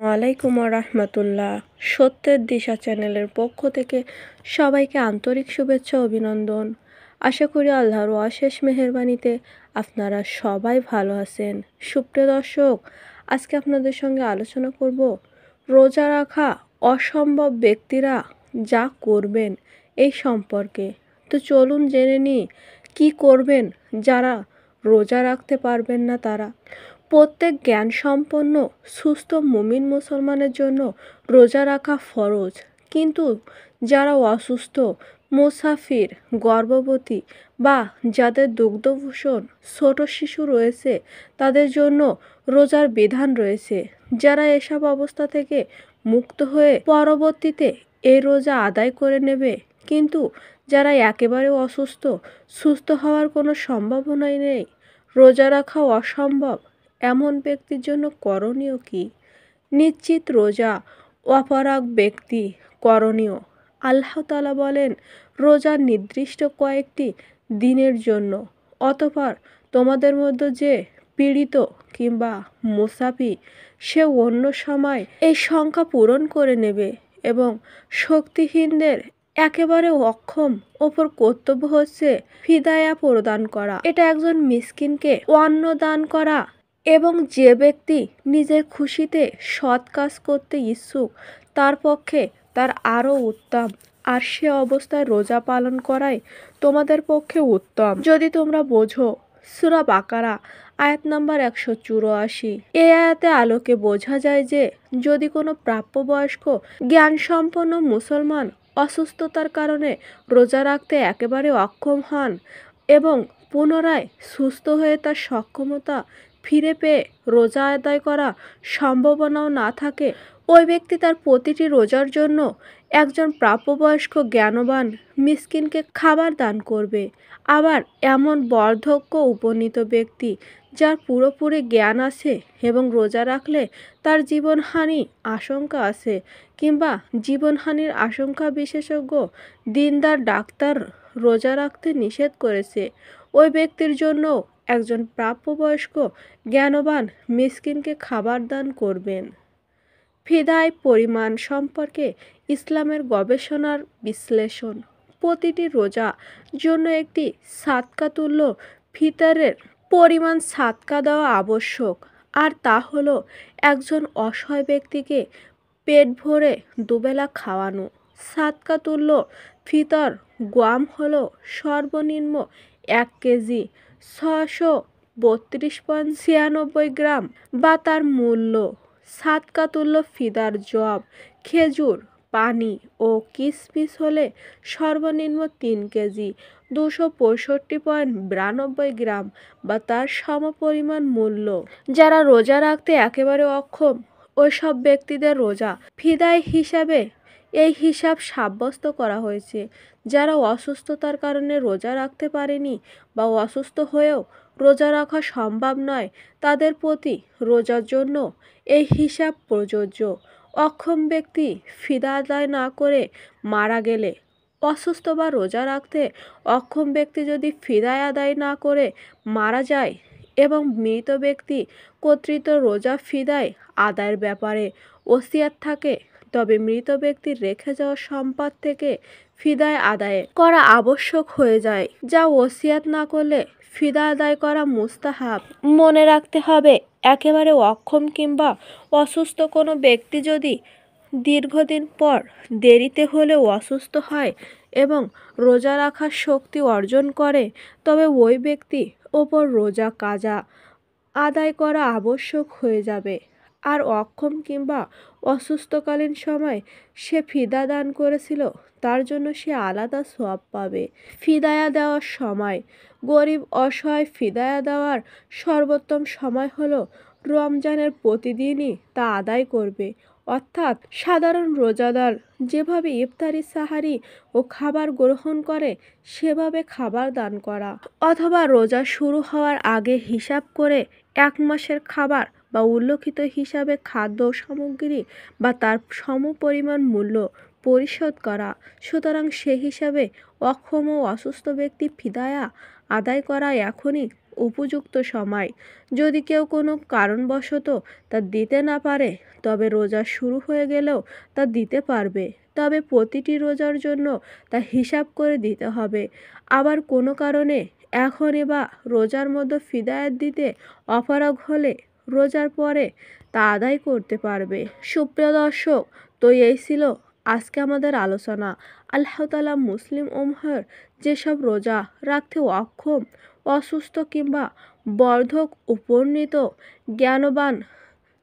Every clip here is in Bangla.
ওয়ালাইকুম রহমতুল্লাহ। সত্যের দিশা চ্যানেলের পক্ষ থেকে সবাইকে আন্তরিক শুভেচ্ছা ও অভিনন্দন। আশা করি আল্লাহর অশেষ মেহেরবানিতে আপনারা সবাই ভালো আছেন। সুপ্রিয় দর্শক, আজকে আপনাদের সঙ্গে আলোচনা করব রোজা রাখা অসম্ভব ব্যক্তিরা যা করবেন এই সম্পর্কে। তো চলুন জেনে নিই কী করবেন যারা রোজা রাখতে পারবেন না তারা। প্রত্যেক জ্ঞানসম্পন্ন সুস্থ মুমিন মুসলমানের জন্য রোজা রাখা ফরজ, কিন্তু যারা অসুস্থ, মুসাফির, গর্ভবতী বা যাদের দুগ্ধভূষণ ছোট শিশু রয়েছে তাদের জন্য রোজার বিধান রয়েছে। যারা এসব অবস্থা থেকে মুক্ত হয়ে পরবর্তীতে এই রোজা আদায় করে নেবে, কিন্তু যারা একেবারে অসুস্থ, সুস্থ হওয়ার কোনো সম্ভাবনাই নেই, রোজা রাখা অসম্ভব এমন ব্যক্তির জন্য করণীয় কি? নিশ্চিত রোজা অপারগ ব্যক্তি করণীয়। আল্লাহ তাআলা বলেন, রোজা নির্দিষ্ট কয়েকটি দিনের জন্য, অতঃপর তোমাদের মধ্যে যে পীড়িত কিংবা মুসাফির সে অন্য সময় এই সংখ্যা পূরণ করে নেবে। এবং শক্তিহীনদের একেবারে অক্ষম ওপর কর্তব্য হচ্ছে ফিদায়া প্রদান করা। এটা একজন মিসকিনকে অন্ন দান করা। এবং যে ব্যক্তি নিজের খুশিতে সৎ কাজ করতে ইচ্ছুক তার পক্ষে তার আরও উত্তম, আর সে অবস্থায় রোজা পালন করাই তোমাদের পক্ষে উত্তম। যদি তোমরা বোঝো, সূরা বাকারা আয়াত নাম্বার 184। এই আয়াতে আলোকে বোঝা যায় যে যদি কোনো প্রাপ্তবয়স্ক জ্ঞানসম্পন্ন মুসলমান অসুস্থতার কারণে রোজা রাখতে একেবারে অক্ষম হন এবং পুনরায় সুস্থ হয়ে তার সক্ষমতা ফিরে পেয়ে রোজা আদায় করা সম্ভাবনাও না থাকে, ওই ব্যক্তি তার প্রতিটি রোজার জন্য একজন প্রাপ্তবয়স্ক জ্ঞানবান মিসকিনকে খাবার দান করবে। আবার এমন বার্ধক্য উপনীত ব্যক্তি যার পুরোপুরি জ্ঞান আছে এবং রোজা রাখলে তার জীবনহানি আশঙ্কা আছে, কিংবা জীবনহানির আশঙ্কা বিশেষজ্ঞ দিনদার ডাক্তার রোজা রাখতে নিষেধ করেছে, ওই ব্যক্তির জন্য একজন প্রাপ্তবয়স্ক জ্ঞানবান মিসকিনকে খাবার দান করবেন। ফিদায় পরিমাণ সম্পর্কে ইসলামের গবেষণার বিশ্লেষণ। প্রতিটি রোজা জন্য একটি সাদকাতুল্য ফিতরের পরিমাণ সাদকা দেওয়া আবশ্যক, আর তা হলো একজন অসহায় ব্যক্তিকে পেট ভরে দুবেলা খাওয়ানো। সাদকাতুল্য ফিতর গম হলো সর্বনিম্ন 1 কেজি 632.96 গ্রাম বা তার মূল্য। সাদকাতুল্য ফিদার জব, খেজুর, পানি ও কিশমিশ হলে সর্বনিম্ন 3 কেজি 265.92 গ্রাম বা তার সমপরিমাণ মূল্য। যারা রোজা রাখতে একেবারে অক্ষম ওই সব ব্যক্তিদের রোজা ফিদায় হিসাবে এই হিসাব সাব্যস্ত করা হয়েছে। যারা অসুস্থতার কারণে রোজা রাখতে পারেনি বা অসুস্থ হয়েও রোজা রাখা সম্ভব নয়, তাদের প্রতি রোজার জন্য এই হিসাব প্রযোজ্য। অক্ষম ব্যক্তি ফিদা আদায় না করে মারা গেলে, অসুস্থ বা রোজা রাখতে অক্ষম ব্যক্তি যদি ফিদায় আদায় না করে মারা যায় এবং মৃত ব্যক্তি কর্তৃক রোজা ফিদায় আদায়ের ব্যাপারে ওসিয়ত থাকে, তবে মৃত ব্যক্তির রেখে যাওয়া সম্পদ থেকে ফিদায় আদায় করা আবশ্যক হয়ে যায়, যা ওসিয়ত না করলে ফিদা আদায় করা মুস্তাহাব। মনে রাখতে হবে, একেবারে অক্ষম কিংবা অসুস্থ কোনো ব্যক্তি যদি দীর্ঘদিন পর দেরিতে হলেও অসুস্থ হয় এবং রোজা রাখার শক্তি অর্জন করে, তবে ওই ব্যক্তি ওপর রোজা কাজা আদায় করা আবশ্যক হয়ে যাবে। আর অক্ষম কিংবা অসুস্থকালীন সময় সে ফিদা দান করেছিল তার জন্য সে আলাদা সওয়াব পাবে। ফিদায়া দেওয়ার সময়। গরিব অসহায় ফিদায়া দেওয়ার সর্বোত্তম সময় হলো রমজানের প্রতিদিনই তা আদায় করবে, অর্থাৎ সাধারণ রোজাদার যেভাবে ইফতারি, সাহারি ও খাবার গ্রহণ করে সেভাবে খাবার দান করা, অথবা রোজা শুরু হওয়ার আগে হিসাব করে 1 মাসের খাবার বা উল্লেখিত হিসাবে খাদ্য সামগ্রী বা তার সমপরিমাণ মূল্য পরিশোধ করা। সুতরাং সে হিসাবে অক্ষম ও অসুস্থ ব্যক্তি ফিদায়া আদায় করা এখনই উপযুক্ত সময়। যদি কেউ কোনো কারণবশত তা দিতে না পারে, তবে রোজা শুরু হয়ে গেলেও তা দিতে পারবে। তবে প্রতিটি রোজার জন্য তা হিসাব করে দিতে হবে। আবার কোনো কারণে এখনই বা রোজার মধ্যে ফিদয়াত দিতে অপারগ হলে রোজার পরে তা আদায় করতে পারবে। সুপ্রিয় দর্শক, তো এই ছিল আজকে আমাদের আলোচনা। আল্লাহ তাআলা মুসলিম উম্মাহর যেসব রোজা রাখতে অক্ষম, অসুস্থ কিংবা বর্ধক উপনীত জ্ঞানবান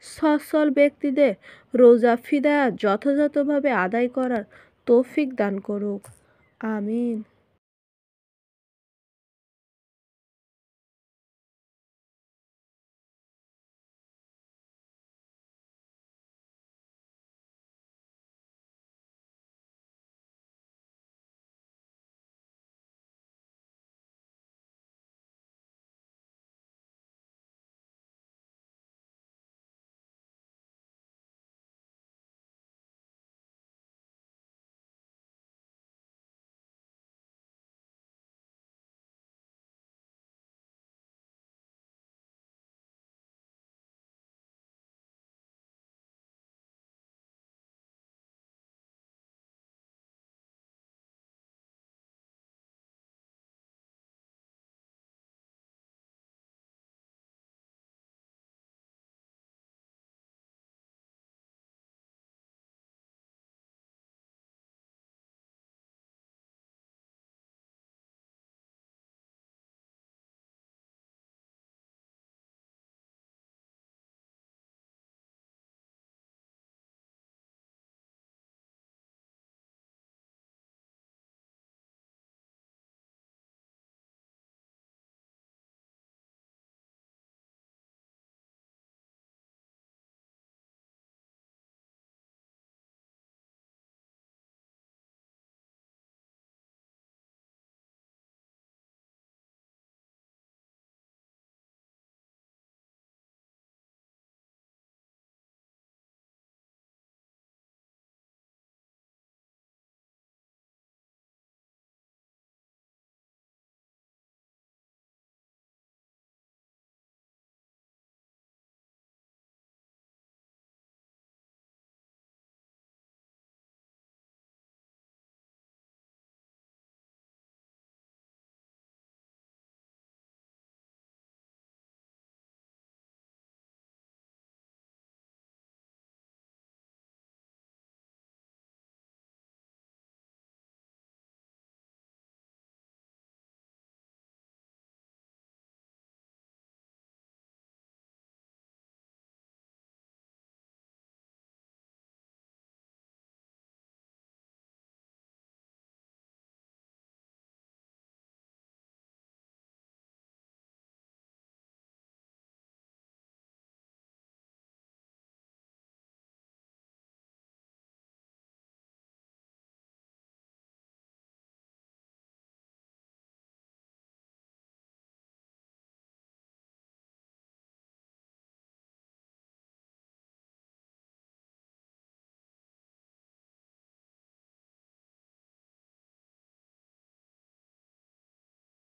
সচ্ছল ব্যক্তিদের রোজা ফিদয়াত যথাযথভাবে আদায় করার তৌফিক দান করুক। আমিন।